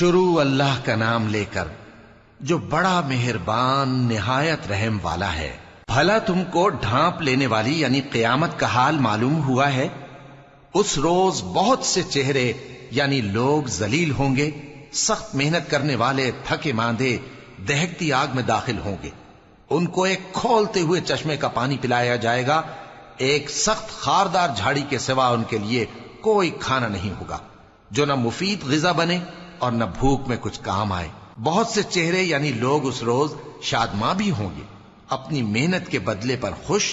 شروع اللہ کا نام لے کر جو بڑا مہربان نہایت رحم والا ہے۔ بھلا تم کو ڈھانپ لینے والی یعنی قیامت کا حال معلوم ہوا ہے؟ اس روز بہت سے چہرے یعنی لوگ ذلیل ہوں گے، سخت محنت کرنے والے تھکے ماندے دہکتی آگ میں داخل ہوں گے۔ ان کو ایک کھولتے ہوئے چشمے کا پانی پلایا جائے گا، ایک سخت خاردار جھاڑی کے سوا ان کے لیے کوئی کھانا نہیں ہوگا جو نہ مفید غذا بنے اور نہ بھوک میں کچھ کام آئے۔ بہت سے چہرے یعنی لوگ اس روز شادماں بھی ہوں گے، اپنی محنت کے بدلے پر خوش،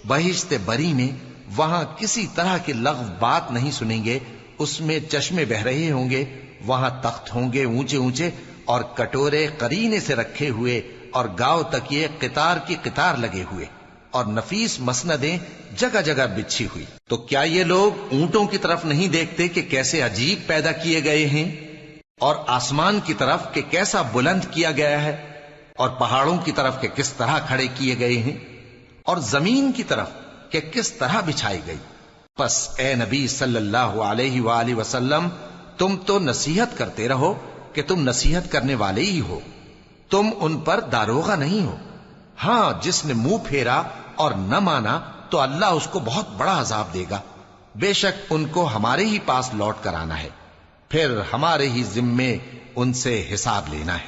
بہشت بری میں وہاں کسی طرح کی لغو بات نہیں سنیں گے، اس میں چشمے بہ رہے ہوں گے، وہاں تخت ہوں گے اونچے اونچے اور کٹورے قرینے سے رکھے ہوئے اور گاؤ تکیے قطار کی قطار لگے ہوئے اور نفیس مسندیں جگہ جگہ بچھی ہوئی۔ تو کیا یہ لوگ اونٹوں کی طرف نہیں دیکھتے کہ کیسے عجیب پیدا کیے گئے ہیں، اور آسمان کی طرف کہ کیسا بلند کیا گیا ہے، اور پہاڑوں کی طرف کہ کس طرح کھڑے کیے گئے ہیں، اور زمین کی طرف کہ کس طرح بچھائی گئی؟ پس اے نبی صلی اللہ علیہ وآلہ وسلم، تم تو نصیحت کرتے رہو کہ تم نصیحت کرنے والے ہی ہو، تم ان پر داروغہ نہیں ہو۔ ہاں، جس نے منہ پھیرا اور نہ مانا تو اللہ اس کو بہت بڑا عذاب دے گا۔ بے شک ان کو ہمارے ہی پاس لوٹ کر آنا ہے، پھر ہمارے ہی ذمے ان سے حساب لینا ہے۔